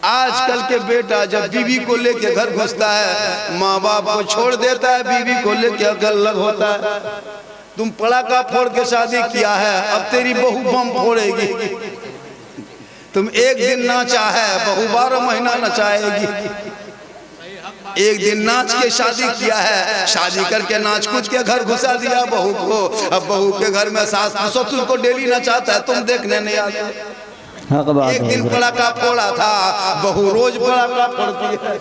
आजकल के बेटा जब बीवी को लेके घर घुसता है, माँ बाप को छोड़ देता है, बीवी को लेके अलग होता है। तुम पड़ाका फोड़ के शादी किया है, अब तेरी बहू बम फोड़ेगी। तुम एक दिन नाचा है, बहू 12 महीना नचाएगी। एक दिन नाच के शादी किया है, शादी करके नाच कूद के घर घुसा दिया बहू को। अब बहू के घर में सास ससुर को डेली नचाता है, तुम देखने नहीं आते। एक दिन पड़ाका फोड़ा था, बहू रोज पड़ाका फोड़ती है,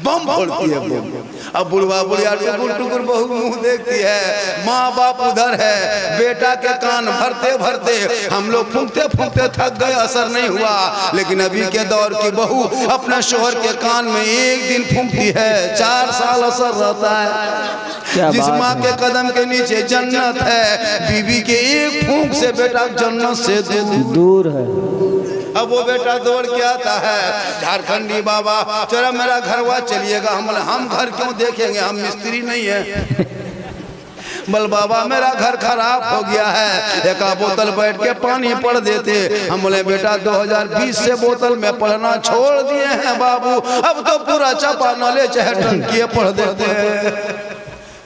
बम फोड़ती है बम। अब बुढ़वा बुढ़िया टुकुर टुकुर बहू मुंह देखती है, माँ बाप उधर है, बेटा के कान भरते भरते हम लोग फूंकते फूंकते थक गए, असर नहीं हुआ। लेकिन अभी के दौर की बहू अपने शोहर के कान में एक दिन फूंकती है, 4 साल असर रहता है। जिस माँ के कदम के नीचे जन्नत है, बीवी के एक फूंक से बेटा जन्नत से दूर है। अब वो बेटा दौड़ के आता है, झारखंडी बाबा चलो मेरा घरवा चलिएगा। हम घर क्यों देखेंगे, हम मिस्त्री नहीं है। बल बाबा मेरा घर खराब हो गया है, एक बोतल बैठ के पानी पढ़ देते। हम बोले बेटा 2020 से बोतल में पढ़ना छोड़ दिए हैं बाबू, अब तो पूरा चापा नले चाहे टंकी पढ़ देते हैं।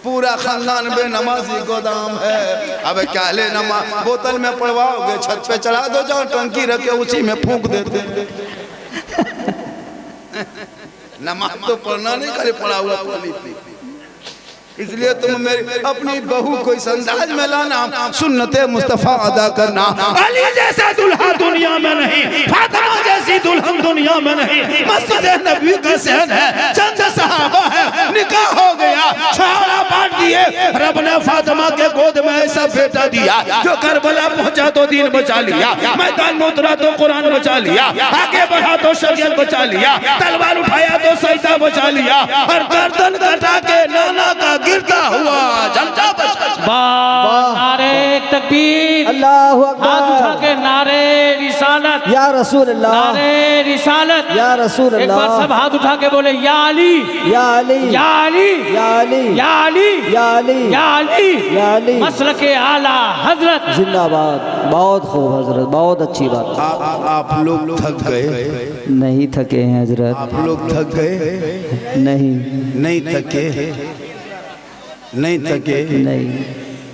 पूरा खानदान बेनमाजी गोदाम है। अब क्या ले नमा बोतल में पड़वाओगे, छत पे चढ़ा दो, जहाँ टंकी रखे उसी में फूंक देते। नमाज तो पढ़ना नहीं करे, पड़ा हुआ पानी पी। इसलिए तुम मेरी अपनी बहू को इस अंदाज में लाना, सुन्नते मुस्तफा अदा करना। अली जैसा दूल्हा दुनिया में नहीं, फातिमा जैसी दुल्हन दुनिया में नहीं। मस्जिद नबी का सहन है, चंद सहाबा है, निकाह हो गया, छाड़ा बांट दिए। रब ने फातिमा के गोद में ऐसा बेटा दिया जो करबला पहुंचा तो दीन बचा लिया, मैदान में उतरा तो कुरान बचा लिया, आगे बढ़ा तो शरीयत बचा लिया, तलवार उठाया तो सजदा बचा लिया, और गर्दन कटा के नाना का गिरता हुआ झंडा बचा। नारे तकबीर, अल्लाहु अकबर, हाथ उठा के नारे रिसालत, या रसूल अल्लाह, नारे रिसालत, या रसूल एक अल्लाह। बार सब हाथ उठा के बोले या अली, या अली, या अली, या अली, या अली, या अली, या अली, या अली। मसलके आला हजरत जिंदाबाद। बहुत खूब हजरत, बहुत अच्छी बात। आप लोग थक गए? नहीं थके हैं हजरत। आप लोग थक गए? नहीं थके, नहीं थके नहीं।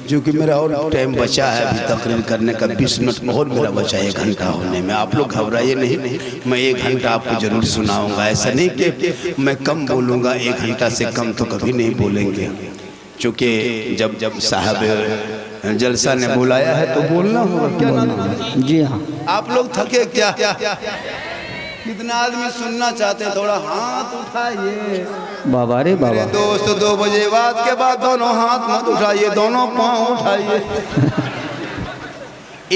जो कि मेरा और टाइम बचा है अभी तकरीर करने का, 20 मिनट और मेरा बचा है 1 घंटा होने में। आप लोग घबराइए नहीं, मैं 1 घंटा आपको जरूर सुनाऊंगा। ऐसा नहीं कि मैं कम बोलूँगा, 1 घंटा से कम तो कभी नहीं बोलेंगे। चूँकि जब साहब जलसा ने बुलाया है तो बोलना होगा, क्या ना? जी हाँ। आप लोग थके क्या? कितना आदमी सुनना चाहते हैं? थोड़ा हाथ उठाइए बाबा रे बाबा। मेरे दोस्त 2 बजे बाद के बाद दोनों हाथ मत उठाइए, दोनों पाँव उठाइए।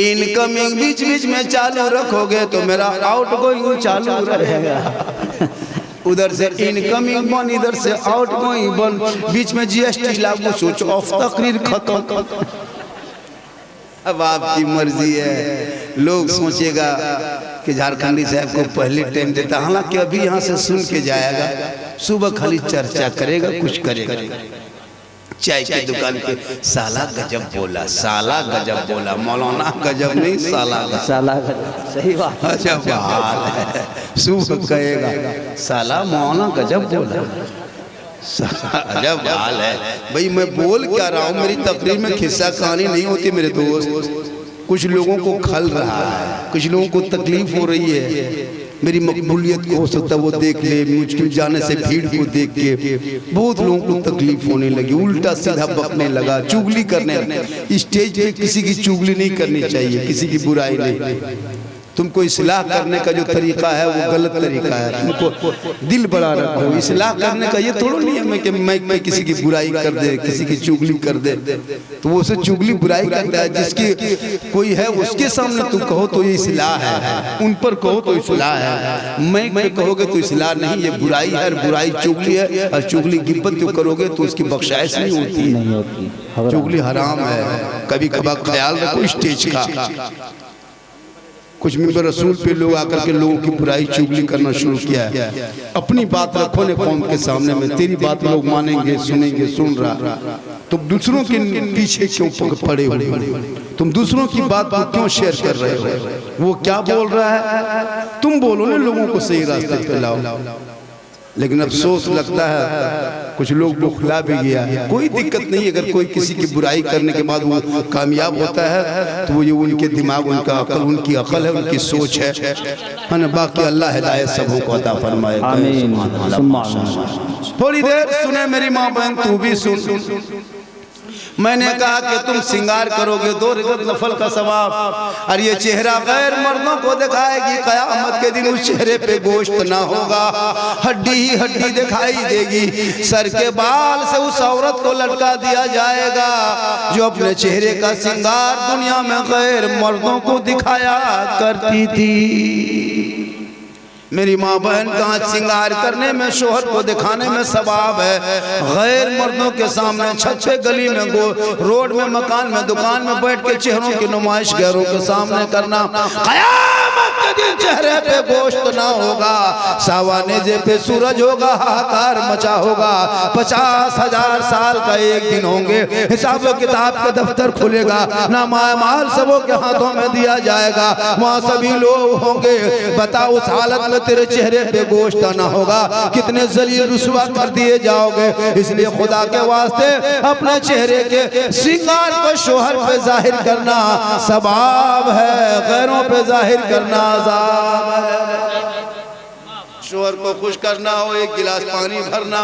इनकमिंग बीच बीच में चालू रखोगे तो मेरा आउट गोइंग चालू रहेगा। उधर से इनकमिंग बन, इधर से आउट गोइंग बन, बीच में GST लागू, स्विच ऑफ, तकरीर खत्म। अब आपकी मर्जी है। लोग सोचेगा कि झारखंडी साहब को पहले टाइम देता, हालांकि अभी यहाँ से सुन के जाएगा, सुबह खाली चर्चा करेगा, कुछ करेगा। चाय की दुकान पे साला गजब बोला, साला गजब बोला, मौलाना गजब नहीं, साला गजब। सही बात। गजब हाल है। सुबह कहेगा साला मौलाना गजब बोला, गजब हाल है। भाई मैं बोल क्या रहा हूँ, मेरी तकरीर में खिस्सा कहानी नहीं होती मेरे दोस्त। कुछ लोगों को खल रहा है, कुछ लोगों को तकलीफ हो रही है। मेरी मकबूलियत को हो सकता है वो देख ले, मुझके जाने से भीड़ को देख के बहुत लोगों को तकलीफ होने लगी, उल्टा सीधा बकने लगा, चुगली करने लगा। स्टेज पे किसी की चुगली नहीं करनी चाहिए, किसी की बुराई नहीं। तुमको इस्लाह करने का जो तरीका है वो गलत तरीका है। तुमको दिल बड़ा रखो। इस्लाह करने का ये थोड़ा नहीं है कि मैं किसी की बुराई कर दे, किसी की चुगली कर दे, तो वो उसे चुगली बुराई करता है। जिसकी कोई है उसके सामने तुम कहो तो ये इस्लाह है, उन पर कहो तो इस्लाह है। मैं कहोगे तो इस्लाह नहीं, ये बुराई है, बुराई चुगली है। और चुगली गिब्बत जो करोगे तो उसकी बख्शाइश नहीं होती। चुगली हराम है। कभी कभार ख्याल रखो स्टेज का। कुछ मिंबर रसूल पे लोग आकर के लोगों की बुराई चुगली करना शुरू किया है। अपनी बात रखो ने कौम के सामने में, तेरी बात लोग मानेंगे, सुनेंगे, सुन रहा। तुम दूसरों के पीछे क्यों पड़े हो? तुम दूसरों की बात को क्यों शेयर कर रहे हो? वो क्या बोल रहा है, तुम तुम बोलो ना लोगों को सही रास्ते पे लाओ। लेकिन अफसोस लगता है कुछ लोग बौखला भी गया। कोई दिक्कत नहीं, अगर कोई किसी की बुराई करने के बाद वो कामयाब होता है तो वो ये उनके दिमाग, उनका अकल, उनकी अकल है, उनकी सोच है ना। बाकी अल्लाह हिदायत सबों को अता फरमाए। थोड़ी देर सुने मेरी माँ बहन, तू भी सुन। मैंने कहा कि तुम सिंगार करोगे 2 रकअत नफल का सवाब, और ये चेहरा गैर मर्दों को दिखाएगी। क़यामत के दिन उस चेहरे पे गोश्त ना होगा, हड्डी ही हड्डी दिखाई देगी। सर के बाल से उस औरत को लटका दिया जाएगा जो अपने चेहरे का सिंगार दुनिया में गैर मर्दों को दिखाया करती थी। मेरी माँ बहन का श्रृंगार करने में, शोहर को दिखाने में सवाब है। गैर मर्दों के सामने, छत पे, गली में, रोड में, मकान में, दुकान में बैठ के चेहरों की नुमाइश गैरों के सामने करना। क़यामत के दिन चेहरे पे गोश्त ना होगा, सावानेजे पे सूरज होगा, हाहाकार मचा होगा। 50,000 साल का एक दिन होंगे, हिसाब किताब का दफ्तर खुलेगा, नामाल सबों के हाथों में दिया जाएगा। वहाँ सभी लोग होंगे। बताओ उस हालत में तेरे चेहरे पे गोश्त ना होगा, कितने जलील रुसवा कर दिए जाओगे। इसलिए खुदा के वास्ते अपने चेहरे के श्रृंगार को शोहर पे जाहिर करना सवाब है, गैरों पे जाहिर करना अज़ाब है। शोहर को खुश करना हो, 1 गिलास पानी भरना।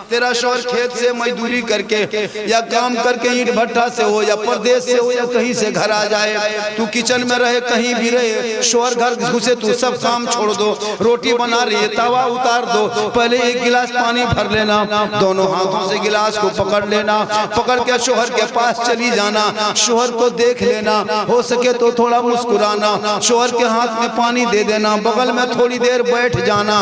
तेरा शोहर खेत से मजदूरी करके या काम करके, ईंट भट्टा से हो या परदेश से हो या कहीं से घर आ जाए, तू किचन में रहे, कहीं भी रहे, शोहर घर घुसे, तू सब काम छोड़ दो। रोटी बना रही है, तवा उतार दो, पहले 1 गिलास पानी भर लेना, दोनों हाथों से गिलास को पकड़ लेना, पकड़ के शोहर के पास चली जाना, शोहर को देख लेना, हो सके तो थोड़ा मुस्कुराना, शोहर के हाथ में पानी दे देना, बगल में थोड़ी देर बैठ जाना।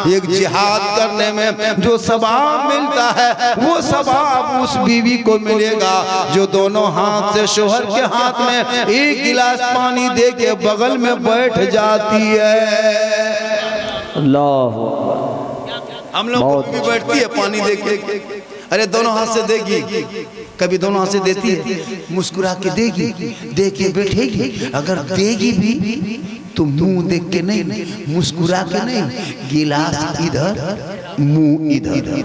एक जिहाद करने में जो सवाब मिलता है, वो सवाब उस बीवी को मिलेगा जो दोनों हाथ से शोहर के हाथ में 1 गिलास पानी दे के बगल में बैठ जाती है। अल्लाह, हम लोग भी बैठती है पानी दे के, अरे दोनों हाथ से देगी, कभी दोनों हाथ से देती है, मुस्कुरा के देगी, दे के बैठेगी। अगर देगी भी तो मुंह देख के नहीं, मुस्कुरा के नहीं, गिलास इधर, मुंह इधर।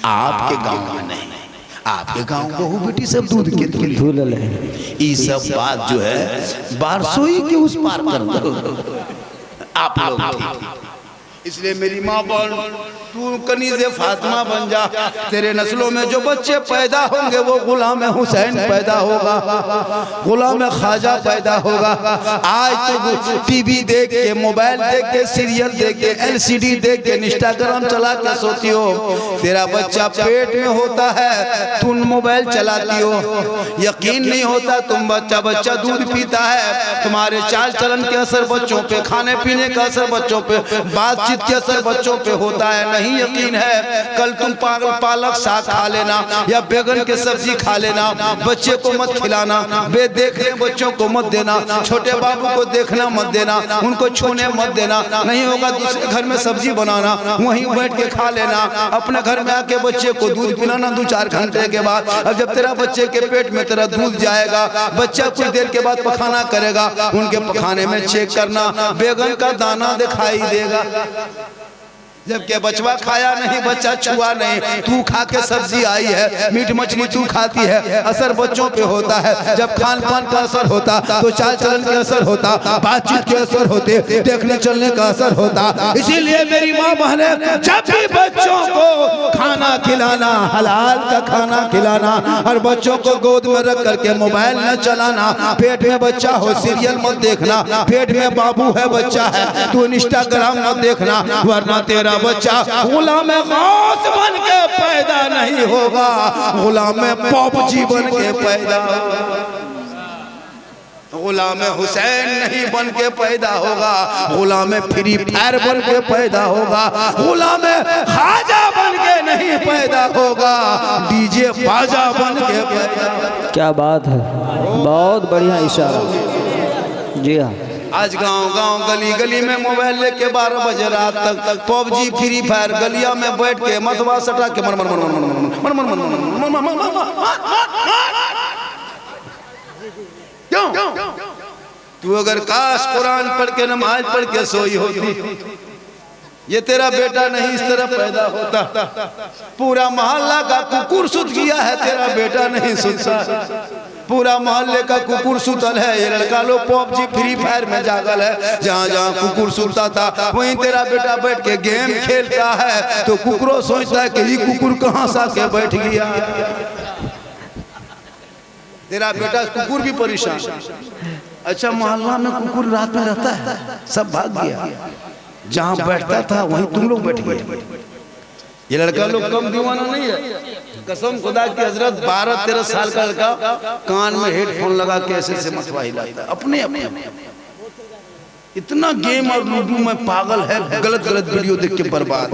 आपके गांव में नहीं, आपके गांव बहू बेटी सब दूध के धुलल है। ये सब बात जो है बारसोई के उस पार कर दो आप लोग। इसलिए मेरी माँ बोल, तू कनीज़े फातिमा बन जा। तेरे नस्लों में जो बच्चे पैदा होंगे वो गुलाम हुसैन पैदा होगा, गुलाम ख्वाजा पैदा होगा। आज तो टीवी देख के, मोबाइल देख के, सीरियल देख के, LCD देख के, इंस्टाग्राम चला के सोती हो तेरा बच्चा पेट में होता है, तुम मोबाइल चलाती हो। यकीन नहीं होता तुम बच्चा दूध पीता है, तुम्हारे चाल चलन के असर बच्चों पे, खाने पीने का असर बच्चों पे, बातचीत के असर बच्चों पे होता है। नहीं यकीन है, कल तुम पालक साग खा लेना या बैगन के सब्जी खा लेना, बच्चे को मत खिलाना, बेदेखने बच्चों को मत देना, छोटे बाबू को देखना मत देना, उनको छूने मत देना। नहीं होगा दूसरे घर में सब्जी बनाना, वहीं बैठ के खा लेना। अपने घर में आके बच्चे को दूध पिलाना 2-4 घंटे के बाद। अब जब तेरा बच्चे के पेट में तेरा दूध जाएगा, बच्चा कुछ देर के बाद पखाना करेगा, उनके पखाने में चेक करना, बैगन का दाना दिखाई देगा। जबकि बचवा खाया नहीं, बच्चा छुआ नहीं, तू खा के सब्जी आई है, मीट मछली तू खाती है, असर बच्चों पे होता है। जब खान पान का असर होता तो चाल चलन का असर होता, बातचीत के असर होते, देखने चलने का असर होता। इसीलिए मेरी माँ बहने, जब भी बच्चों को खाना खिलाना, हलाल का खाना खिलाना, और बच्चों को गोद में रख करके मोबाइल न चलाना। पेट में बच्चा हो, सीरियल मत देखना, पेट में बाबू है, बच्चा है, तू इंस्टाग्राम मत देखना, वरना तेरा बच्चा गुलाम गौस बन के पैदा नहीं होगा, गुलाम पॉपजी बन के पैदा, गुलाम हुसैन नहीं बन के पैदा होगा, गुलाम फ्री फायर बन के पैदा होगा, गुलाम खाजा बन के नहीं पैदा होगा, डीजे बाजा बन के पैदा। क्या बात है, बहुत बढ़िया इशारा। जी हाँ, आज गांव गली गली में मोबाइल लेके 12 बजे रात तक पबजी फ्री फायर गलिया में बैठ के मतवा सटा के मर मर मर मर मर मर मर मर। क्यों तू अगर काश कुरान पढ़ के नमाज पढ़ के सोई होती, ये तेरा बेटा नहीं इस तरह पैदा होता। पूरा मोहल्ला का कुकुर सुत गया है, तेरा बेटा नहीं सुता। पूरा मोहल्ले का कुकुर सुतल है, ये लड़का लोग पबजी फ्री फायर में जागल है। जहाँ जहाँ कुकुर सुतता था वहीं तेरा बेटा बैठ के गेम खेलता है। तो कुकुरों सोचता है कि ये कुकुर कहाँ से आके बैठ गया। तेरा बेटा कुकुर भी परेशान। अच्छा, मोहल्ला में कुकुर रात में रहता है, सब भाग गया। जहाँ बैठता था वहीं तुम लोग बैठ गए। ये लड़का लोग कम दीवाना नहीं है, कसम खुदा की हजरत। 12-13 साल का लड़का कान में हेडफोन लगा के ऐसे से मतवा हिलाता है अपने अपने। इतना गेम और लूडो में पागल है, गलत गलत वीडियो देख के बर्बाद।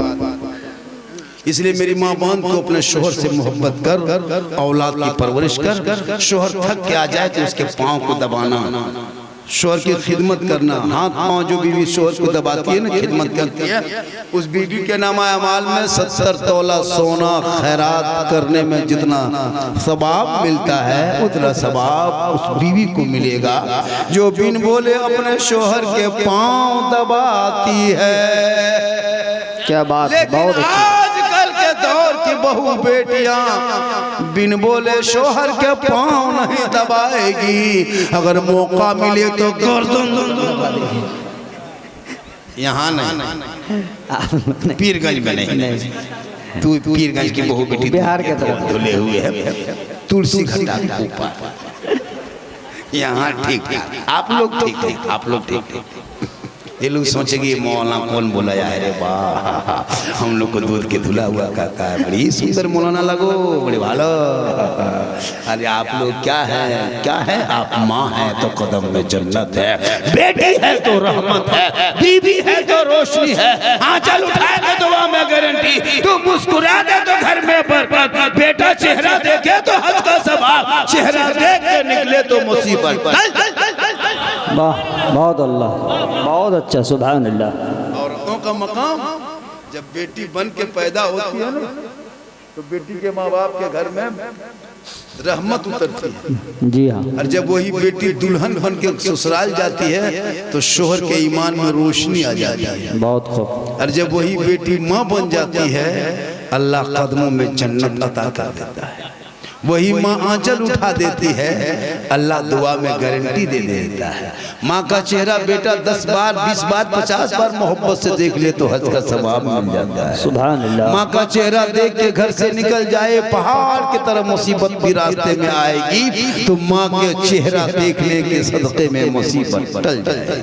इसलिए मेरी माँ बहन को अपने शोहर से मोहब्बत कर, औलाद की परवरिश कर। शोहर थक के आ जाए तो उसके पाँव को दबाना, शोहर की खिदमत करना। हाथ पाँव जो बीवी शोहर को दबाती है ना, खिदमत करती है, उस बीवी के नामा अमाल में 70 तोला सोना खैरात करने में जितना सवाब मिलता है उतना सवाब उस बीवी को मिलेगा जो बिन बोले अपने शोहर के पाँव दबाती है। क्या बात है, बहुत अच्छी। आजकल के दौर की बहू बेटियां बिन बोले शोहर के पाँव नहीं दबाएगी, अगर मौका मिले तो गर्दन दबा देगी। यहाँ नहीं, पीरगंज में नहीं। तू पीरगंज की बहू बेटी बिहार के तरफ धुले हुए है, तुलसी घटा के ऊपर। यहाँ ठीक है, आप लोग ठीक है, आप लोग ठीक है। ये लोग सोचेंगे मौलाना कौन बोला है, अरे वाह हम लोग को दूध के धुला हुआ काका है, बड़ी सुंदर मौलाना लगो, बड़े भालो। अरे आप लोग क्या है, क्या है, आप माँ है तो कदम में जन्नत है, बेटी है तो रहमत है, बीवी है तो रोशनी है। आंचल उठाए तो दुआ में गारंटी, तू मुस्कुरा दे तो घर में बरकत, बेटा चेहरा देखे तो हज का सवाब, चेहरा देख के निकले तो मुसीबत। वाह, बहुत अल्लाह, बहुत अच्छा, सुभान अल्लाह। औरतों का मकाम जब बेटी बन के पैदा होती है ना, तो बेटी के माँ बाप के घर में रहमत उतरती है। जी हाँ। और जब वही बेटी दुल्हन बन के ससुराल जाती है तो शोहर के ईमान में रोशनी आ जाती है। बहुत खूब। और जब वही बेटी माँ बन जाती है अल्लाह कदमों में जन्नत अता कर देता है। वही माँ आंचल उठा देती है, अल्लाह दुआ में गारंटी दे देता है। माँ का चेहरा बेटा 10 बार 20 बार 50 बार मोहब्बत से देख ले तो हज का सवाब मिल जाता है। सुभान अल्लाह। माँ का चेहरा देख के घर से निकल जाए, पहाड़ की तरह मुसीबत भी रास्ते में आएगी तो माँ के चेहरा देखने के सदक़े में मुसीबत टल जाए।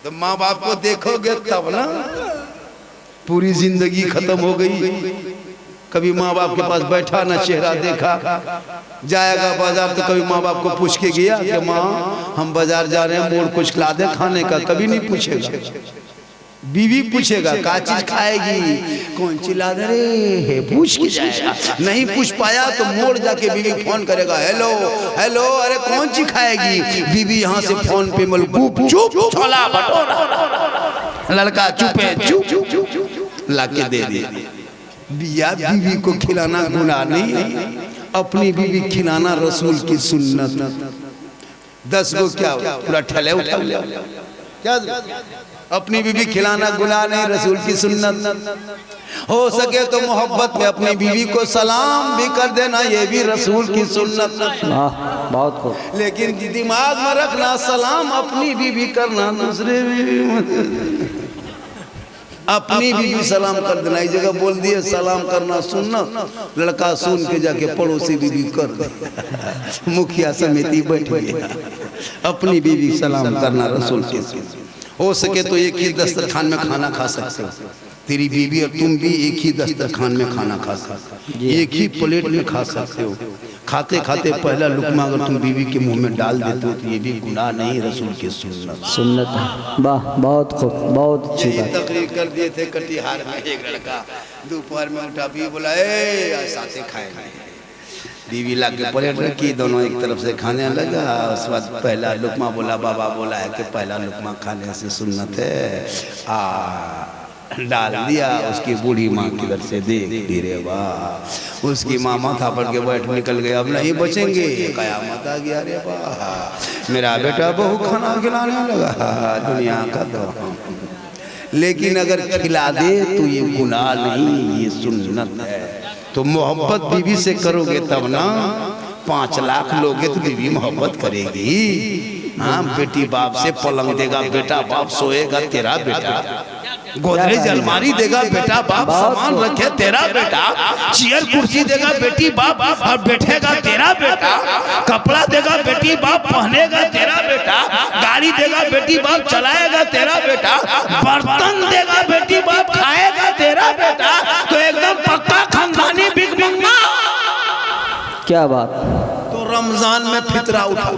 तो माँ बाप को देखोगे तब ना पूरी जिंदगी खत्म हो गई। कभी माँ बाप के पास बैठा ना चेहरा देखा, जाएगा बाजार तो कभी माँ बाप को पूछ के गया कि माँ हम बाजार जा रहे हैं, मोड़ कुछ खिला दे खाने का, कभी नहीं पूछेगा। बीवी पूछेगा क्या चीज खाएगी, कौन चिल्ला दे रे, पूछ के जाएगा। नहीं पूछ पाया तो मोड़ जाके बीवी फोन करेगा, हेलो हेलो, अरे कौन चीज खाएगी। बीवी यहाँ से फोन पे मलगूप चुप छोला भटूरा, लड़का चुपे चुप लाके दे दे। बिया बीवी को खिलाना गुनाह नहीं, अपनी बीवी खिलाना रसूल की सुन्नत। 10 गो क्या पूरा ठले उठा क्या, अपनी बीवी खिलाना गुनाह नहीं, रसूल की सुन्नत। हो सके तो मोहब्बत में अपनी बीवी को सलाम भी कर देना, ये भी रसूल की सुन्नत। बहुत खूब। लेकिन दिमाग में रखना, सलाम अपनी बीवी करना, दूसरे बीवी अपनी बीवी सलाम कर देना। इस जगह बोल दिए सलाम करना सुन्नत, लड़का सुन के जाके पड़ोसी बीवी कर दे। मुखिया समिति बैठ गया, अपनी बीवी सलाम करना रसूल के। हो सके तो एक ही दस्तरखान में खाना खा सकते हो, तेरी बीवी और तुम भी एक ही दस्तरखान में खाना खा सकते हो, एक ही प्लेट में खा सकते हो। खाते खाते पहला लुकमा अगर तुम बीवी के मुंह में डाल देते हो तो ये भी गुनाह नहीं, रसूल की सुन्नत। वाह, बहुत खूब, बहुत अच्छी बात। तकरीर कर दिए थे कटिहार में, एक लड़का दोपहर में उठा, बीवी बोला ए साथे खाएंगे। बीवी ला के प्लेट रखी, दोनों एक तरफ से खाने लगा। उस बाद पहला लुकमा बोला, बाबा बोला है कि पहला लुकमा खाने से सुन्नत है। डाल दिया। उसकी बूढ़ी माँ किधर से देख ली रे वाह, उसकी माँ माथा पड़ के बैठ निकल गए, अब नहीं बचेंगे, कयामत आ गया रे वाह, मेरा बेटा बहु खाना खिलाने लगा, दुनिया का तो। लेकिन अगर खिला दे तो ये गुनाह नहीं, ये सुन्नत है। तो मोहब्बत बीवी से करोगे तब ना, 5 लाख लोगे तो बीवी मोहब्बत करेगी। हाँ, बेटी बाप से पलंग देगा, बेटा बाप सोएगा तेरा बेटा, गोदरेज अलमारी देगा बेटा बाप, सामान रखे तेरा बेटा, चेयर कुर्सी देगा बेटी बाप और बैठेगा तेरा बेटा, कपड़ा देगा बेटी बाप पहनेगा तेरा बेटा, गाड़ी देगा बेटी बाप चलाएगा तेरा बेटा, बर्तन देगा बेटी बाप खाएगा तेरा बेटा। तो एकदम पक्का खानदानी बिग मंगा। क्या बात। तो रमजान में फितरा उठा,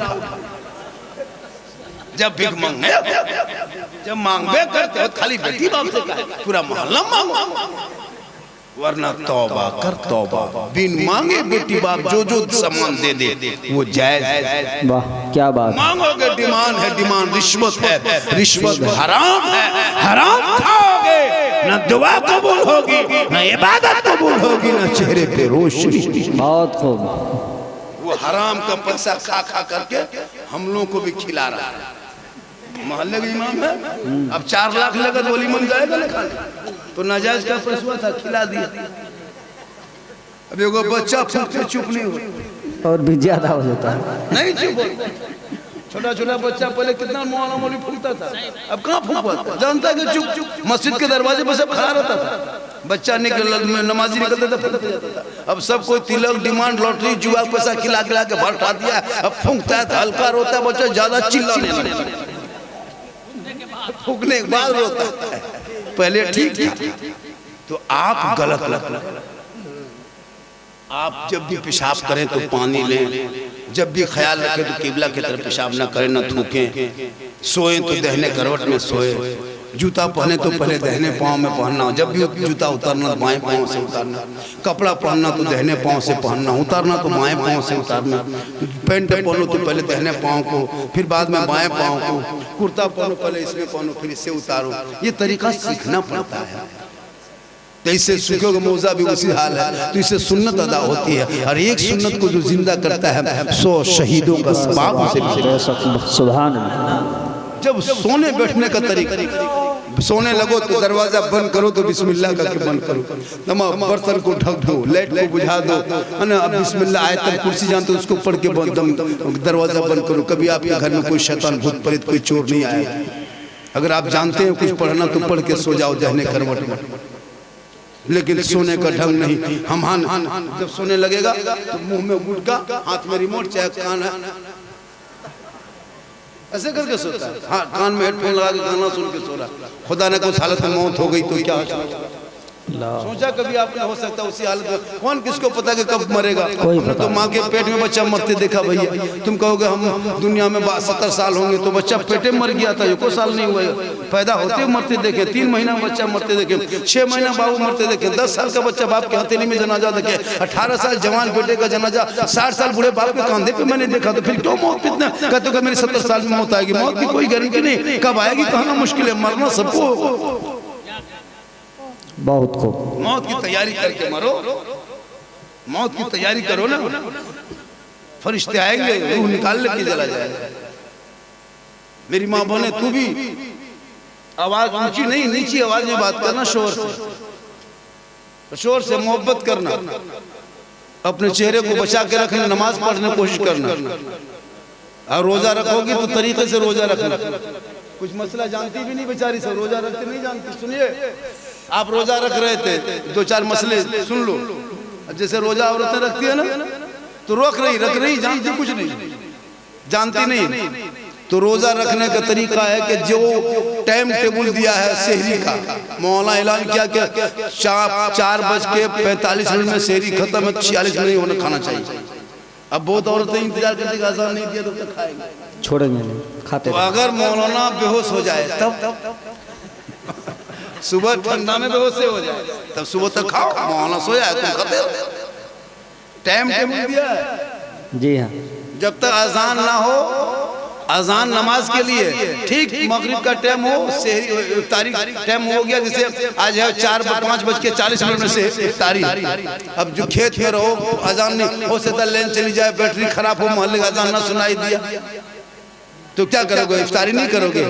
जब भीख मांगे, जब मांगबे करते हो खाली बेटी बाप से कहे, पूरा मोहल्ला मांगो, वरना तौबा कर तौबा, बिन मांगे बेटी बाप जो जो सामान दे दे वो जायज है। वाह क्या बात। मांगोगे डिमांड है, डिमांड रिश्वत है, रिश्वत हराम है, हराम खाओगे ना दुआ कबूल होगी, ना इबादत कबूल होगी, ना चेहरे पे रोशनी। बहुत खूब। वो हराम का पैसा खा खा करके हम लोगों को भी खिला रहा है। मोहल्ले का इमाम है, अब 4 लाख लगा गोली मन जाएगा ना खाने, तो नाजायज का पैसा था खिला दिया। अब एगो बच्चा फूकते चुप नहीं हो, और भी ज्यादा हो जाता है। नहीं चुप, छोटा छोटा बच्चा पहले कितना मौला मौली फूकता था, अब कहाँ फूकता, जानता है कि चुप। मस्जिद के दरवाजे पर सब खड़ा रहता था, बच्चा निकल नमाजी निकलता था फूकता जाता था। अब सब कोई तिलक डिमांड लॉटरी जुआ पैसा खिला खिला के भर दिया, अब फूकता है, हल्का रोता है बच्चा, ज्यादा चिल्लाने लगता है, फूकने के बाद रोता है, पहले ठीक था। तो आप गलत, आप जब भी पेशाब करें तो पानी लें, जब भी ख्याल रखें तो किबला की तरफ पेशाब ना करें, ना थूकें, सोए तो दहने करवट में सोए, जूता पहने तो पहले दहने पाँव में पहनना, जब भी जूता उतारना बाएं पाँव से उतारना, कपड़ा पहनना तो दहने पाँव से पहनना, उतारना तो बाएं पाँव से उतारना, पैंट पहनो तो पहले दहने पाँव को, फिर बाद में बाएं पाँव को, कुर्ता पहनो पहले इसमें पहनो फिर इससे उतारो। ये तरीका सीखना पड़ता है। तो इससे सूखे का मौजा भी उसी हाल है, तो इससे सुन्नत अदा होती है, और एक सुन्नत को जो जिंदा करता है 100 शहीदों का सवाब उसे मिलेगा। सुभान अल्लाह। जब सोने बैठने का तरीका, सोने लगो तो दरवाजा बंद करो तो बिस्मिल्लाह करके बंद करो, तमाम बर्तन को ढक दो, लाइट को बुझा दो, है ना, अब बिस्मिल्लाह आए तब कुर्सी जानते उसको पढ़ के दरवाजा बंद करो। कभी आपके घर में कोई शैतान भूत प्रेत कोई चोर नहीं आएगा। अगर आप जानते हैं कुछ पढ़ना तो पढ़ के सो जाओ दहने करवट में, लेकिन सोने का ढंग नहीं। हम जब सोने लगेगा तो मुंह में गुटका, हाथ में रिमोट, चाहे कान है, ऐसे करके सोता है। हाँ, कान में हेडफोन लगा के गाना सुन के सो रहा। खुदा ने कुछ हालत में मौत हो गई तो क्या सोचा कभी आपने, हो सकता उसी हालत में, कौन किसको पता कि कब मरेगा। तो माँ के पेट में बच्चा मरते देखा भैया, तुम कहोगे हम दुनिया में 70 साल होंगे, तो बच्चा पेटे में मर गया था, एको साल नहीं हुआ, पैदा होते मरते देखे, 3 महीना बच्चा मरते देखे, 6 महीना बाबू मरते देखे, 10 साल का बच्चा बाप के हथेली में जनाजा देखे, 18 साल जवान बेटे का जनाजा, 60 साल बूढ़े बाप के कंधे पे मैंने देखा। तो फिर क्यों मौत कितना कहते हो, मेरी 70 साल में मौत आएगी। मौत की कोई गारंटी नहीं, कब आएगी कहना मुश्किल है, मरना सबको। बहुत खूब। मौत की तैयारी करके मरो, मौत की तैयारी करो ना, फरिश्ते आएंगे, रूह निकाल लेके चला जाएगा। मेरी माँ बोले तू भी आवाज ऊंची नहीं, नीची आवाज में बात करना, शोर से मोहब्बत करना, अपने चेहरे को बचा के रखना, नमाज पढ़ने की कोशिश करना, और रोजा रखोगी तो तरीके से रोजा रखना। कुछ मसला जानती भी नहीं बेचारी, सब रोजा रखते नहीं जानती। सुनिए, आप रोजा रख रहे थे, 2-4 मसले सुन लो। जैसे रोजा औरतें रखती है ना, तो रख रही जानती कुछ नहीं, जानती नहीं। तो रोजा रखने का तरीका है कि जो टाइम टेबल दिया है सहरी का, मौला ऐलान किया कि 4:45 में सहरी खत्म है, 46 मिनट होने खाना चाहिए। अब बहुत औरतें इंतजार करती है, आसान नहीं दिया तब तक खाएंगे, छोड़ेंगे नहीं, खाते। तो अगर मौलाना बेहोश हो जाए तब सुबह ठंडा में बेहोश हो जाए, तब सुबह तक खाओ, मौलाना सोया है तुम खाते हो। टाइम टेबल दिया है। जी हाँ। जब तक अजान ना हो, अजान नमाज के लिए ठीक मगरिब का टाइम हो, तारीख टाइम हो गया, जैसे आज है 4:05:40 से तारीख। अब जो खेत में रहो अजान नहीं हो सकता, लाइन चली जाए, बैटरी खराब हो, मोहल्ले का अजान ना सुनाई दिया तो क्या करोगे? इफ्तारी नहीं करोगे।